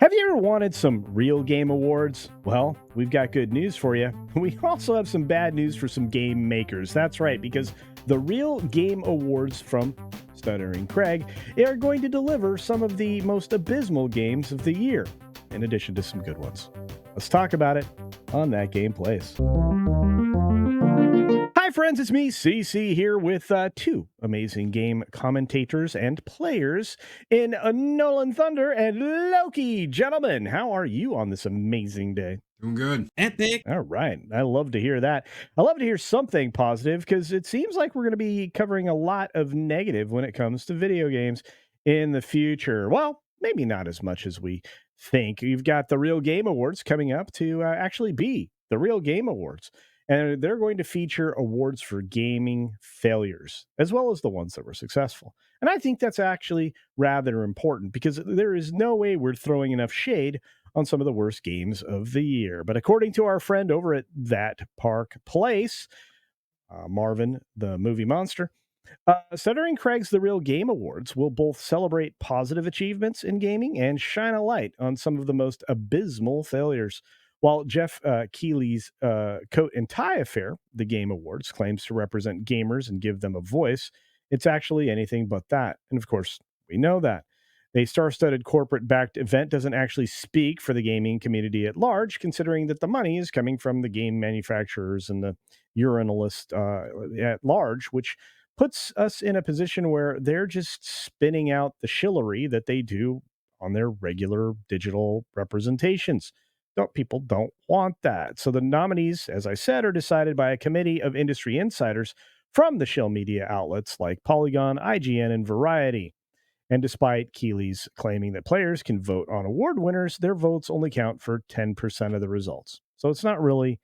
Have you ever wanted some real game awards? Well, we've got good news for you. We also have some bad news for some game makers. That's right, because the Real Game Awards from Stuttering Craig are going to deliver some of the most abysmal games of the year, in addition to some good ones. Let's talk about it on That Game Plays. Hi, friends. It's me, CC, here with two amazing game commentators and players in Nolan Thunder and Loki. Gentlemen, how are you on this amazing day? Doing good. Epic. All right. I love to hear that. I love to hear something positive because it seems like we're going to be covering a lot of negative when it comes to video games in the future. Well, maybe not as much as we think. You've got the Real Game Awards coming up to actually be the Real Game Awards. And they're going to feature awards for gaming failures, as well as the ones that were successful. And I think that's actually rather important because there is no way we're throwing enough shade on some of the worst games of the year. But according to our friend over at That Park Place, Marvin the Movie Monster, Stuttering Craig's The Real Game Awards will both celebrate positive achievements in gaming and shine a light on some of the most abysmal failures. While Jeff Keighley's Coat and Tie Affair, the Game Awards, claims to represent gamers and give them a voice, it's actually anything but that. And of course, we know that. A star studded corporate backed event doesn't actually speak for the gaming community at large, considering that the money is coming from the game manufacturers and the urinalists at large, which puts us in a position where they're just spinning out the shillery that they do on their regular digital representations. People don't want that. So the nominees, as I said, are decided by a committee of industry insiders from the shill media outlets like Polygon, IGN, and Variety. And despite Keeley's claiming that players can vote on award winners, their votes only count for 10% of the results. So it's not really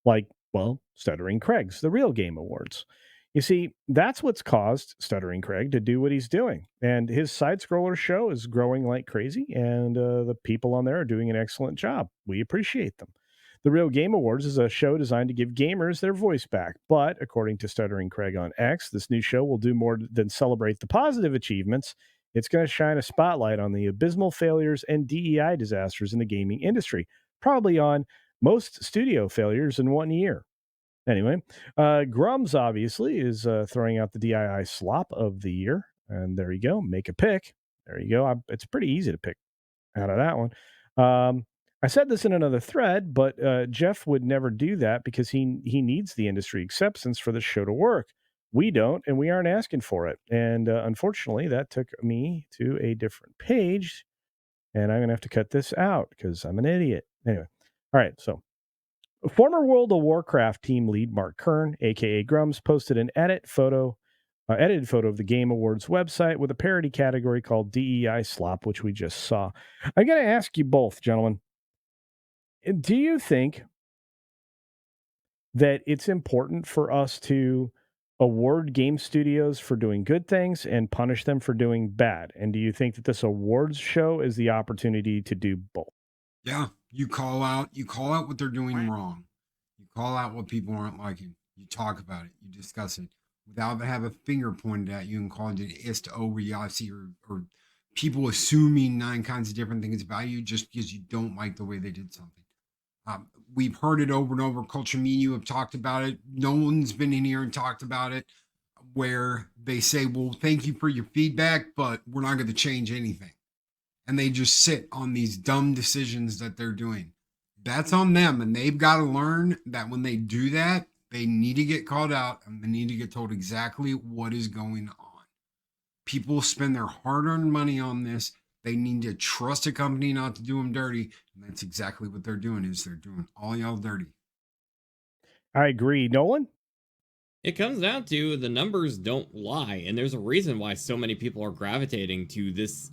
like, well, Stuttering Craig's the Real Game Awards. You see, that's what's caused Stuttering Craig to do what he's doing. And his side scroller show is growing like crazy, and the people on there are doing an excellent job. We appreciate them. The Real Game Awards is a show designed to give gamers their voice back. But according to Stuttering Craig on X, this new show will do more than celebrate the positive achievements. It's going to shine a spotlight on the abysmal failures and DEI disasters in the gaming industry, probably on most studio failures in 1 year. Anyway, Grums obviously is throwing out the DII slop of the year. And there you go. Make a pick. There you go. It's pretty easy to pick out of that one. I said this in another thread, but Jeff would never do that because he needs the industry acceptance for the show to work. We don't, and we aren't asking for it. And unfortunately, that took me to a different page. And I'm going to have to cut this out because I'm an idiot. Anyway. All right. So former World of Warcraft team lead Mark Kern, aka Grums, posted an edited photo of the Game Awards website with a parody category called DEI Slop, which we just saw. I'm going to ask you both, gentlemen, do you think that it's important for us to award game studios for doing good things and punish them for doing bad? And do you think that this awards show is the opportunity to do both? Yeah, you call out what they're doing wrong. You call out what people aren't liking. You talk about it. You discuss it without having a finger pointed at you and calling it ist overreactie or people assuming nine kinds of different things about you just because you don't like the way they did something. We've heard it over and over. Culture Me, you have talked about it. No one's been in here and talked about it where they say, well, thank you for your feedback, but we're not going to change anything. And they just sit on these dumb decisions that they're doing. That's on them. And they've got to learn that when they do that, they need to get called out and they need to get told exactly what is going on. People spend their hard-earned money on this. They need to trust a company not to do them dirty. And that's exactly what they're doing, is they're doing all y'all dirty. I agree. Nolan? It comes down to the numbers don't lie, and there's a reason why so many people are gravitating to this,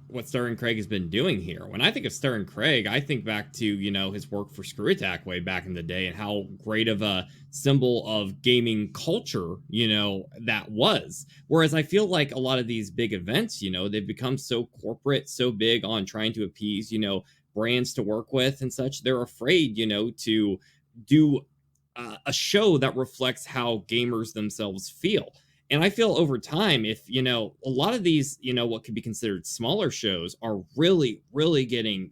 what Stuttering Craig has been doing here. When I think of Stuttering Craig, I think back to, his work for Screw Attack way back in the day and how great of a symbol of gaming culture, that was. Whereas I feel like a lot of these big events, they've become so corporate, so big on trying to appease, brands to work with and such. They're afraid, to do a show that reflects how gamers themselves feel. And I feel over time, if, a lot of these, what could be considered smaller shows are really, really getting,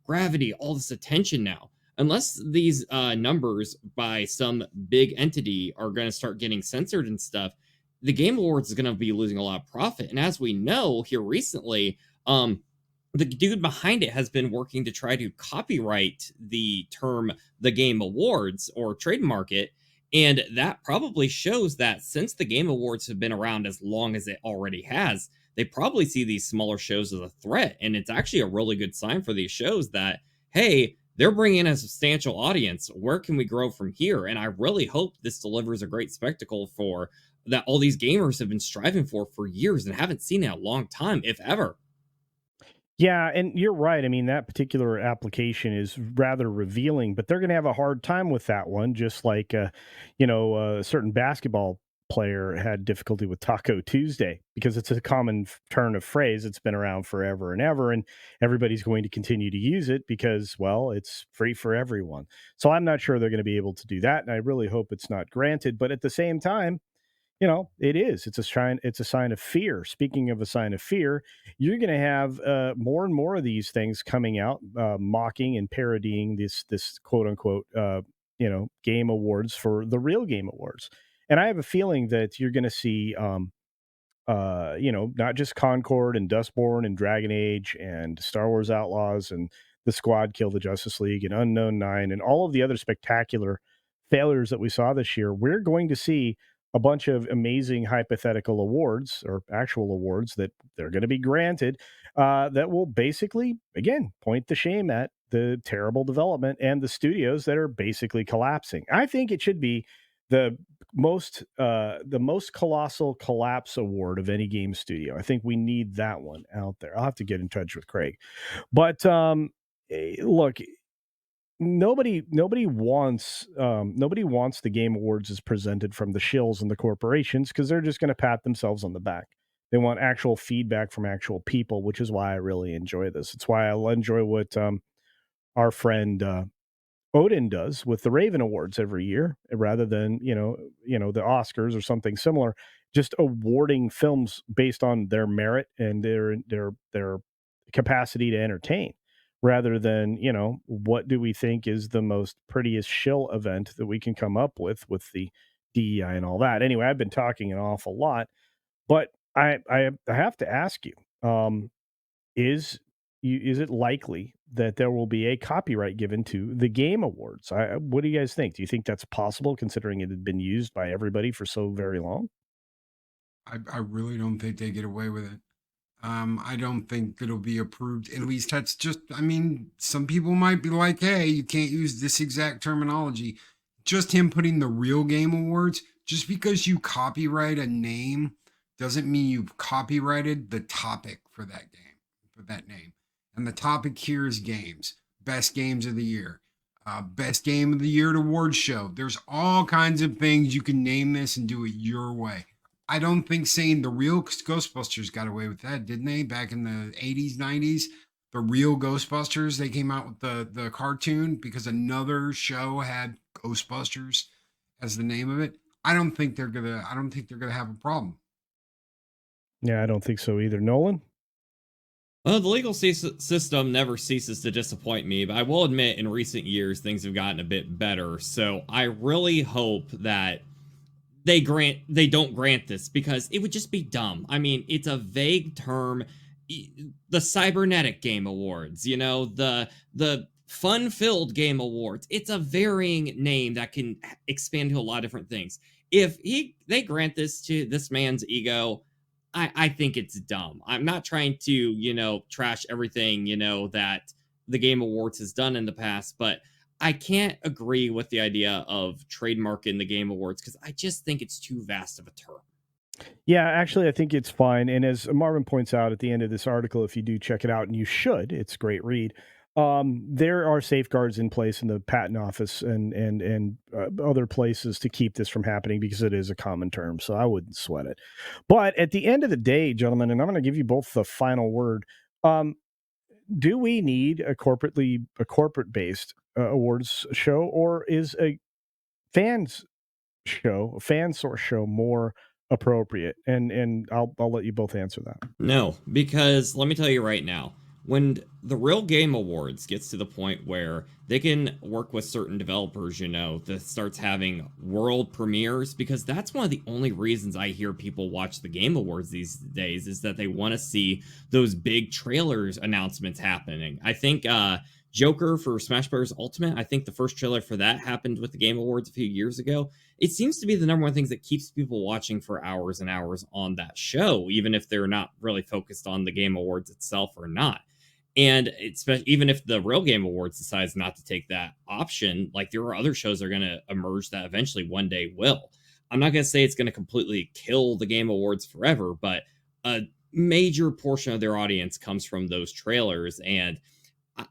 gravity, all this attention now. Unless these numbers by some big entity are going to start getting censored and stuff, the Game Awards is going to be losing a lot of profit. And as we know here recently, the dude behind it has been working to try to copyright the term the Game Awards or trademark it. And that probably shows that since the Game Awards have been around as long as it already has, they probably see these smaller shows as a threat. And it's actually a really good sign for these shows that, hey, they're bringing in a substantial audience. Where can we grow from here? And I really hope this delivers a great spectacle for that all these gamers have been striving for years and haven't seen in a long time, if ever. Yeah, and you're right. I mean, that particular application is rather revealing, but they're going to have a hard time with that one, just like, a certain basketball player had difficulty with Taco Tuesday because it's a common turn of phrase. It's been around forever and ever, and everybody's going to continue to use it because, well, it's free for everyone. So I'm not sure they're going to be able to do that, and I really hope it's not granted. But at the same time, it is. It's a sign. It's a sign of fear. Speaking of a sign of fear, you're going to have more and more of these things coming out, mocking and parodying this quote unquote game awards for the real game awards. And I have a feeling that you're going to see not just Concord and Dustborn and Dragon Age and Star Wars Outlaws and the Squad Kill the Justice League and Unknown Nine and all of the other spectacular failures that we saw this year. We're going to see a bunch of amazing hypothetical awards or actual awards that they're going to be granted that will basically, again, point the shame at the terrible development and the studios that are basically collapsing. I think it should be the most colossal collapse award of any game studio. I think we need that one out there. I'll have to get in touch with Craig. But look, nobody wants the game awards as presented from the shills and the corporations because they're just going to pat themselves on the back. They want actual feedback from actual people, which is why I really enjoy this. It's why I enjoy what our friend Odin does with the Raven Awards every year, rather than the Oscars or something similar. Just awarding films based on their merit and their capacity to entertain, rather than what do we think is the most prettiest shill event that we can come up with the DEI and all that. Anyway, I've been talking an awful lot, but I have to ask you. Is is it likely that there will be a copyright given to the Game Awards? What do you guys think? Do you think that's possible, considering it had been used by everybody for so very long? I really don't think they get away with it. I don't think it'll be approved. At least that's just, I mean, some people might be like, hey, you can't use this exact terminology. Just him putting the real game awards, just because you copyright a name doesn't mean you've copyrighted the topic for that game, for that name. And the topic here is games, best games of the year, best game of the year at award show. There's all kinds of things you can name this and do it your way. I don't think saying the real Ghostbusters got away with that, didn't they? Back in the 80s, 90s, the real Ghostbusters, they came out with the cartoon because another show had Ghostbusters as the name of it. I don't think they're gonna have a problem. Yeah, I don't think so either. Nolan? Well, the legal system never ceases to disappoint me, but I will admit in recent years things have gotten a bit better. So I really hope that they don't grant this because it would just be dumb. I mean, it's a vague term. The cybernetic game awards, the fun-filled game awards. It's a varying name that can expand to a lot of different things. If they grant this to this man's ego, I think it's dumb. I'm not trying to, trash everything, that the Game Awards has done in the past, but I can't agree with the idea of trademarking the Game Awards because I just think it's too vast of a term. Yeah, actually, I think it's fine. And as Marvin points out at the end of this article, if you do check it out, and you should, it's a great read. There are safeguards in place in the patent office and other places to keep this from happening because it is a common term. So I wouldn't sweat it. But at the end of the day, gentlemen, and I'm going to give you both the final word. Um, do we need a corporate based awards show, or is a fans a fan source show more appropriate? And I'll let you both answer that. No, because let me tell you right now, when the real game awards gets to the point where they can work with certain developers, that starts having world premieres, because that's one of the only reasons I hear people watch the game awards these days, is that they want to see those big trailers announcements happening. I think Joker for Smash Bros. Ultimate, I think the first trailer for that happened with the Game Awards a few years ago. It seems to be the number one things that keeps people watching for hours and hours on that show, even if they're not really focused on the Game Awards itself or not. And it's even if the real Game Awards decides not to take that option, like there are other shows that are going to emerge that eventually one day will. I'm not going to say it's going to completely kill the Game Awards forever, but a major portion of their audience comes from those trailers. And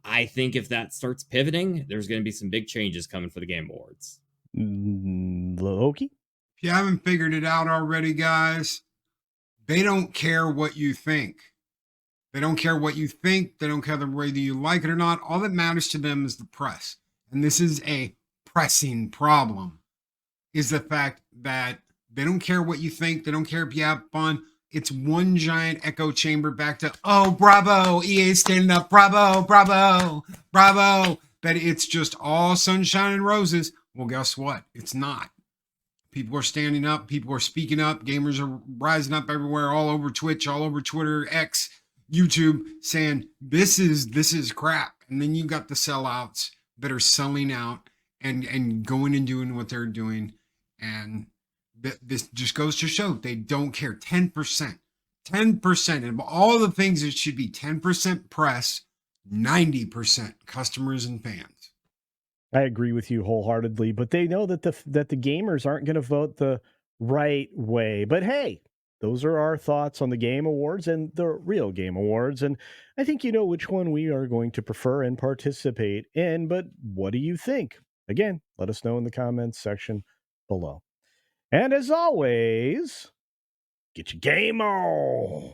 I think if that starts pivoting, there's going to be some big changes coming for the Game Awards. Loki? If you haven't figured it out already, guys, they don't care what you think. They don't care what you think. They don't care whether you like it or not. All that matters to them is the press. And this is a pressing problem, is the fact that they don't care what you think. They don't care if you have fun. It's one giant echo chamber back to, oh, bravo, EA standing up, bravo, bravo, bravo. That it's just all sunshine and roses. Well, guess what? It's not. People are standing up. People are speaking up. Gamers are rising up everywhere, all over Twitch, all over Twitter, X, YouTube, saying this is crap. And then you got the sellouts that are selling out and going and doing what they're doing. And this just goes to show they don't care. 10%. And of all the things, it should be 10% press, 90% customers and fans. I agree with you wholeheartedly, but they know that the gamers aren't going to vote the right way. But hey, those are our thoughts on the Game Awards and the real Game Awards, and I think you know which one we are going to prefer and participate in. But what do you think? Again, let us know in the comments section below. And as always, get your game on.